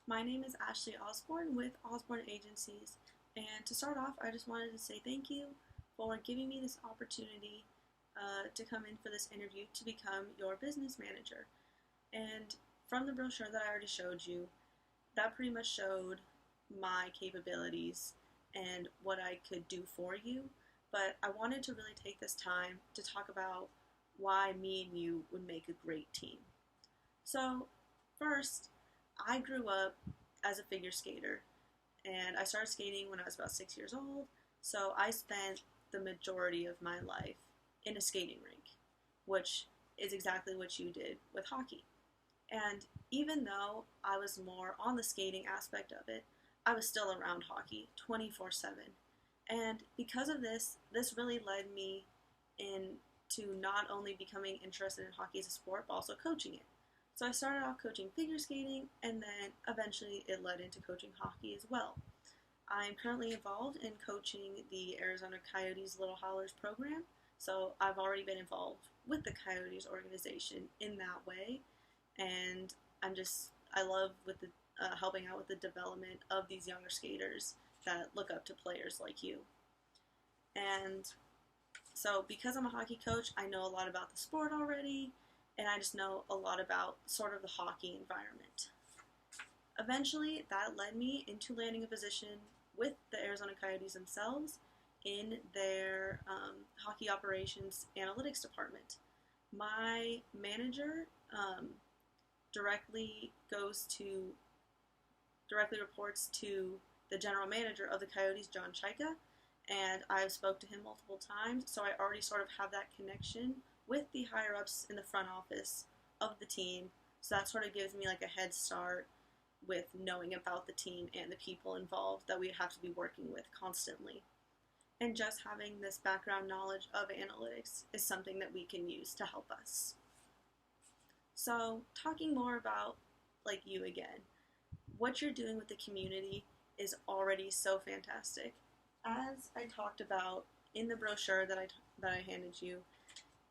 My name is Ashley Osborne with Osborne Agencies, and to start off, I just wanted to say thank you for giving me this opportunity to come in for this interview to become your business manager. And from the brochure that I already showed you, that pretty much showed my capabilities and what I could do for you. But I wanted to really take this time to talk about why me and you would make a great team. So, first, I grew up as a figure skater, and I started skating when I was about 6 years old. So I spent the majority of my life in a skating rink, which is exactly what you did with hockey. And even though I was more on the skating aspect of it, I was still around hockey 24/7. And because of this really led me into not only becoming interested in hockey as a sport, but also coaching it. So I started off coaching figure skating, and then eventually it led into coaching hockey as well. I'm currently involved in coaching the Arizona Coyotes Little Hollers program, so I've already been involved with the Coyotes organization in that way, and I love with the helping out with the development of these younger skaters that look up to players like you. And so because I'm a hockey coach, I know a lot about the sport already, and I just know a lot about sort of the hockey environment. Eventually, that led me into landing a position with the Arizona Coyotes themselves in their hockey operations analytics department. My manager directly reports to the general manager of the Coyotes, John Chaika, and I've spoke to him multiple times, so I already sort of have that connection with the higher ups in the front office of the team. So that sort of gives me like a head start with knowing about the team and the people involved that we'd have to be working with constantly. And just having this background knowledge of analytics is something that we can use to help us. So talking more about like you again, what you're doing with the community is already so fantastic. As I talked about in the brochure that I handed you,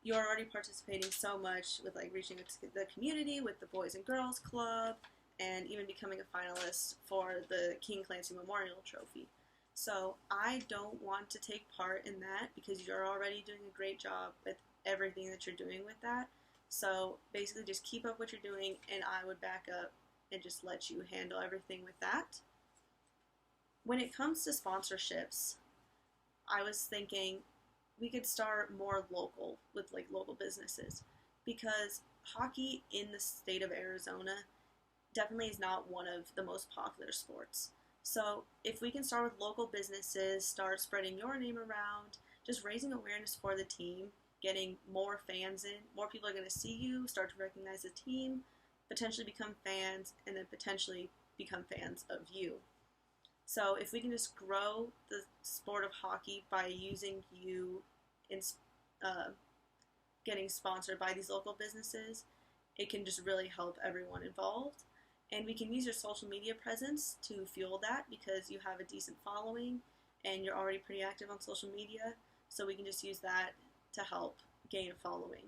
you're already participating so much with like reaching the community with the Boys and Girls Club, and even becoming a finalist for the King Clancy Memorial Trophy. So I don't want to take part in that because you're already doing a great job with everything that you're doing with that. So basically just keep up what you're doing, and I would back up and just let you handle everything with that. When it comes to sponsorships, I was thinking we could start more local with like local businesses, because hockey in the state of Arizona definitely is not one of the most popular sports. So if we can start with local businesses, start spreading your name around, just raising awareness for the team, getting more fans in, more people are going to see you, start to recognize the team, potentially become fans, and then potentially become fans of you. So if we can just grow the sport of hockey by using you in getting sponsored by these local businesses, it can just really help everyone involved. And we can use your social media presence to fuel that, because you have a decent following and you're already pretty active on social media. So we can just use that to help gain a following.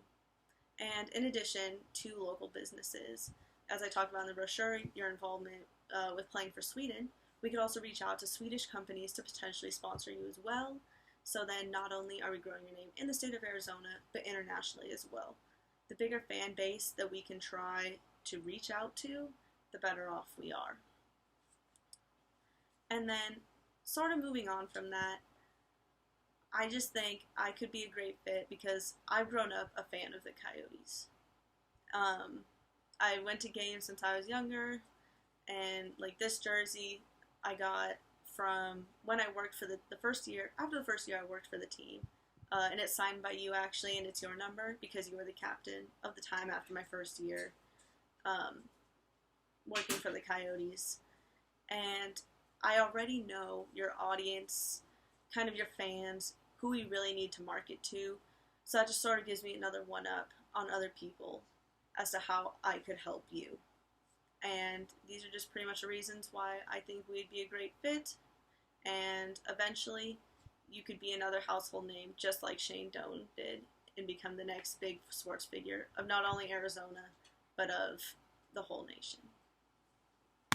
And in addition to local businesses, as I talked about in the brochure, your involvement with playing for Sweden, we could also reach out to Swedish companies to potentially sponsor you as well. So then not only are we growing your name in the state of Arizona, but internationally as well. The bigger fan base that we can try to reach out to, the better off we are. And then sort of moving on from that, I just think I could be a great fit because I've grown up a fan of the Coyotes. I went to games since I was younger, and like this jersey I got from when I worked for the first year. After the first year I worked for the team, and it's signed by you actually, and it's your number because you were the captain of the time after my first year working for the Coyotes. And I already know your audience, kind of your fans, who we really need to market to. So that just sort of gives me another one up on other people as to how I could help you. And these are just pretty much the reasons why I think we'd be a great fit. And eventually, you could be another household name just like Shane Doan did and become the next big sports figure of not only Arizona, but of the whole nation.